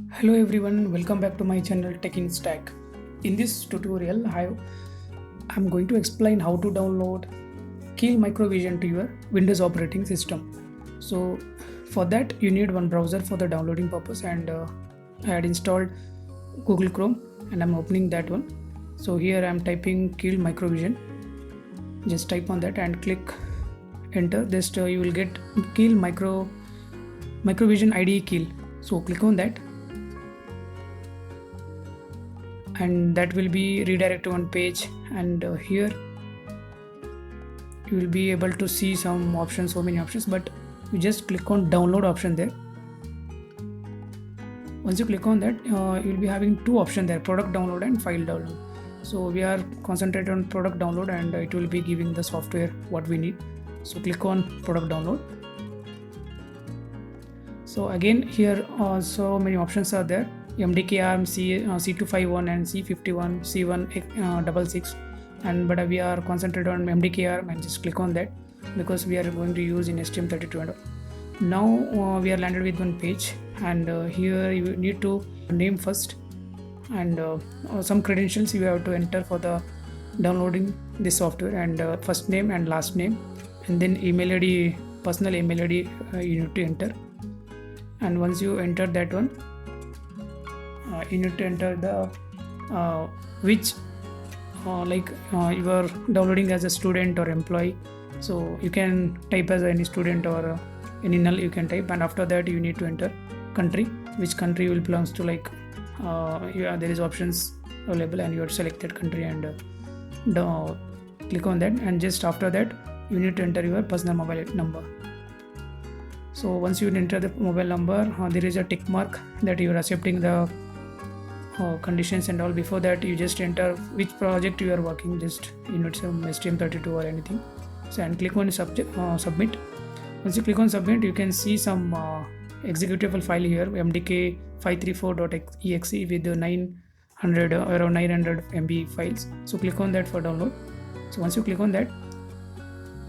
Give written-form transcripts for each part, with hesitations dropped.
Hello everyone, welcome back to my channel Tech in Stack. In this tutorial, I'm going to explain how to download Keel Microvision to your Windows operating system. So for that you need one browser for the downloading purpose, and I had installed Google Chrome and I'm opening that one. So here I'm typing Keel Microvision. Just type on that and click enter. This you will get Microvision IDE Keel. So click on that and that will be redirect to one page, and here you will be able to see some options, so many options, but you just click on download option there. Once you click on that, you will be having two options there, product download and file download. So we are concentrated on product download, and it will be giving the software what we need. So click on product download. So again here so many options are there: MDK ARM, C251 and C51, C166, and but we are concentrated on MDK ARM and just click on that because we are going to use in STM32 and all. Now we are landed with one page, and here you need to name first, and some credentials you have to enter for the downloading this software, and first name and last name, and then email ID, personal email ID you need to enter. And once you enter that one, you need to enter the which you are downloading as a student or employee. So you can type as any student or any null you can type, and after that you need to enter country, which country will belongs to, like there is options available and you have to select that country, and click on that, and just after that you need to enter your personal mobile number. So once you enter the mobile number, there is a tick mark that you are accepting the conditions and all. Before that you just enter which project you are working, just you need some STM32 or anything. So and click on submit. Once you click on submit, you can see some executable file here, mdk534.exe with the 900 around 900 MB files. So click on that for download. So once you click on that,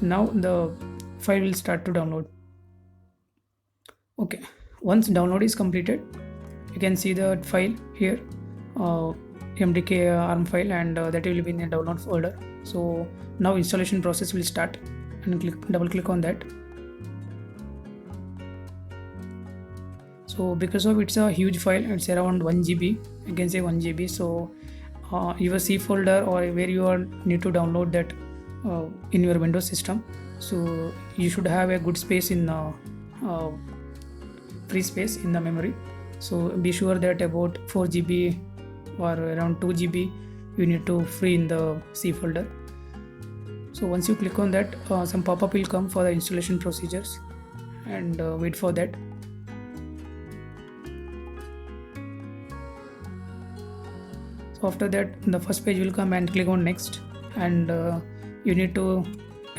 now the file will start to download. Okay, once download is completed, you can see the file here, MDK ARM file, and that will be in the download folder. So now installation process will start, and double click on that. So because of it's a huge file, it's around 1 GB, you can say 1 GB. So your C folder or where you are need to download that in your Windows system, so you should have a good space in free space in the memory. So be sure that about 4 GB or around 2 GB you need to free in the C folder. So once you click on that, some pop-up will come for the installation procedures, and wait for that. So after that the first page will come, and click on next, and you need to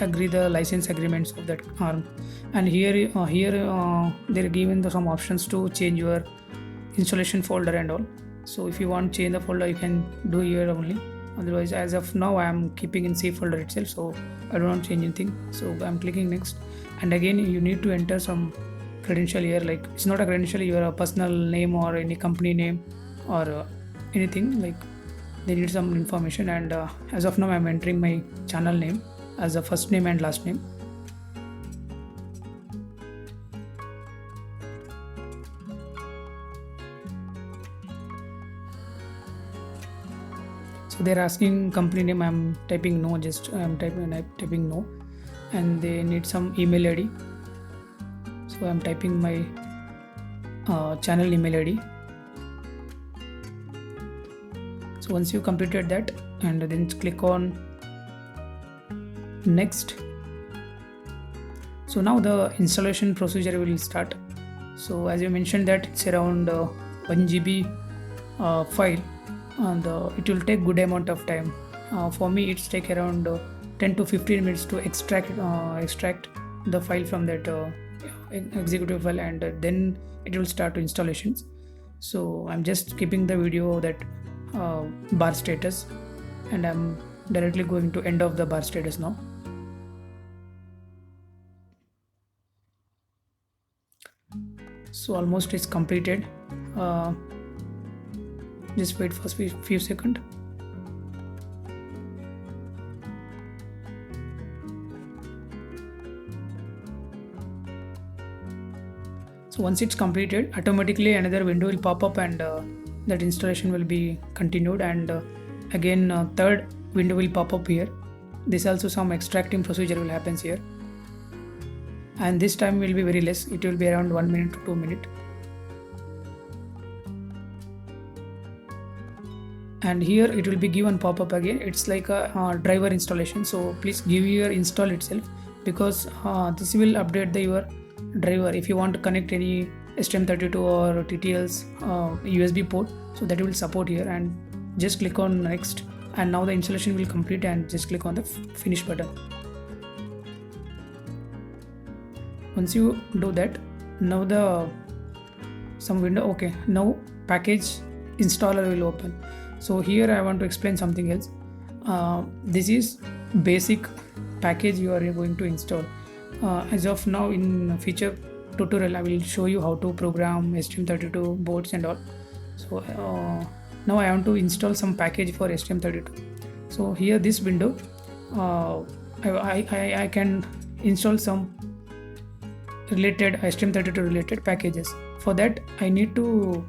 agree the license agreements of that ARM. And here they're given some options to change your installation folder and all. So if you want to change the folder, you can do here only. Otherwise, as of now I am keeping in C folder itself, so I don't want to change anything. So I'm clicking next, and again you need to enter some credential here, like it's not a credential, your personal name or any company name or anything, like they need some information. And as of now I'm entering my channel name as a first name and last name. So they're asking company name, I'm typing no, just I'm typing no, and they need some email ID, so I'm typing my channel email ID. So once you completed that, and then click on next. So now the installation procedure will start. So as you mentioned that it's around 1 GB file, and it will take good amount of time. For me it's take around 10 to 15 minutes to extract the file from that executive file, and then it will start to installations. So I'm just keeping the video that bar status, and I'm directly going to end of the bar status now. So almost it's completed. Just wait for a few seconds. So once it's completed, automatically another window will pop up, and that installation will be continued, and again third window will pop up here. This also some extracting procedure will happen here, and this time will be very less. It will be around 1 minute to 2 minutes. And here it will be given pop-up again. It's like a driver installation, so please give your install itself, because this will update your driver. If you want to connect any STM32 or TTL's USB port, so that will support here, and just click on next, and now the installation will complete, and just click on the finish button. Once you do that, now the some window, okay, now package installer will open. So here I want to explain something else. This is basic package you are going to install. As of now, in feature tutorial I will show you how to program STM32 boards and all. So now I want to install some package for STM32. So here this window, I can install some related STM32 related packages. For that I need to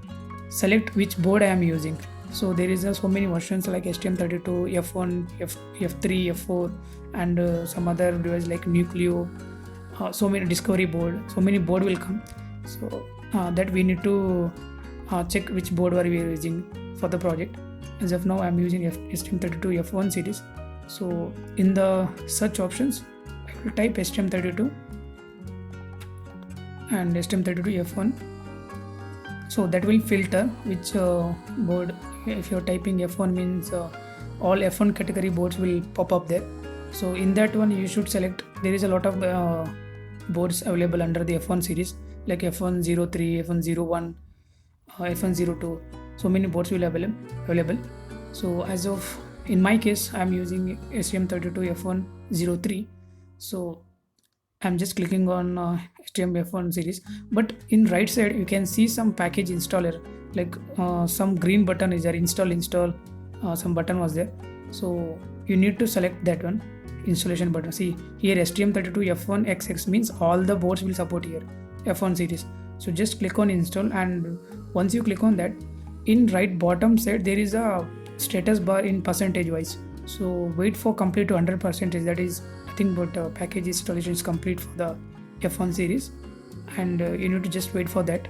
select which board I am using. So there is so many versions like STM32, F1, F3, F4, and some other device like Nucleo. So many discovery board, so many board will come. So that we need to check which board are we using for the project. As of now I am using STM32 F1 series. So in the search options I will type STM32 and STM32 F1. So that will filter which board. If you're typing F1 means all F1 category boards will pop up there. So in that one you should select. There is a lot of boards available under the F1 series like F103, F101, F102. So many boards will available. So as of in my case I am using STM32 F103. So I'm just clicking on STM F1 series, but in right side you can see some package installer, like some green button is there, install, some button was there. So you need to select that one, installation button. See here STM32 F1 XX means all the boards will support here F1 series. So just click on install, and once you click on that, in right bottom side there is a status bar in percentage wise. So wait for complete to 100%. That is nothing but package installation is complete for the F1 series, and you need to just wait for that.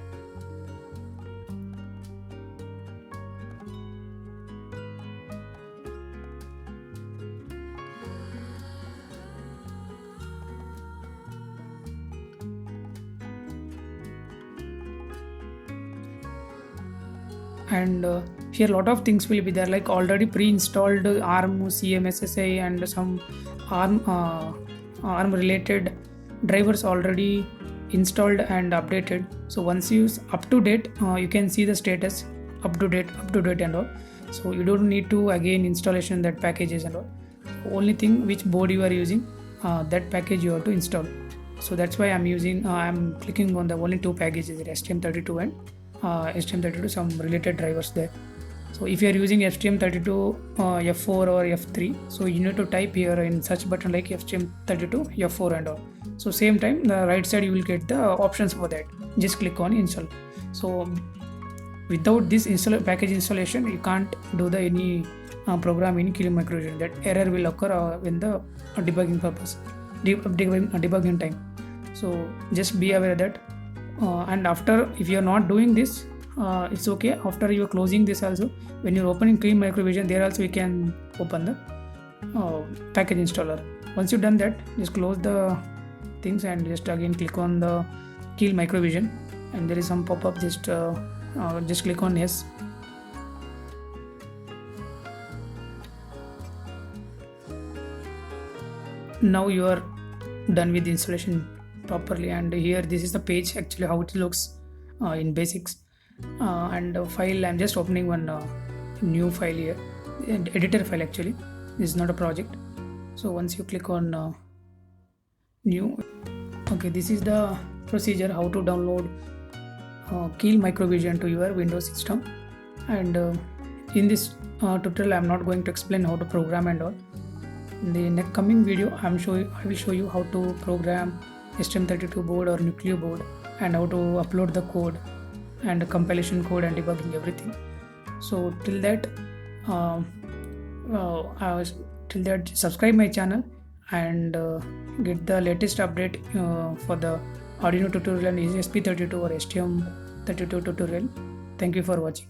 And here a lot of things will be there, like already pre-installed ARM CMSSI and some ARM related drivers already installed and updated. So once you up to date, you can see the status up to date and all. So you don't need to again installation that packages and all. Only thing which board you are using, that package you have to install. So that's why I'm clicking on the only two packages, STM32 and STM32 some related drivers there. So if you are using STM32 F4 or F3, so you need to type here in search button like STM32 F4 and all. So same time the right side you will get the options for that. Just click on install. So without this package installation you can't do the any program in Kili Microvision. That error will occur when the debugging purpose, debugging time. So just be aware of that. And after, if you are not doing this, it's okay. After you are closing this also, when you're opening Kili Microvision, there also you can open the package installer. Once you've done that, just close the things and just again click on the Kili Microvision, and there is some pop-up. Just click on yes. Now you are done with the installation properly, and here this is the page actually how it looks in basics. And file, I'm just opening one new file here, editor file actually. This is not a project. So once you click on new, okay, this is the procedure how to download Keel Microvision to your Windows system. And in this tutorial, I'm not going to explain how to program and all. In the next coming video, I will show you how to program STM32 board or Nucleo board, and how to upload the code and compilation code and debugging everything. So till that, subscribe my channel and get the latest update for the Arduino tutorial and ESP32 or STM32 tutorial. Thank you for watching.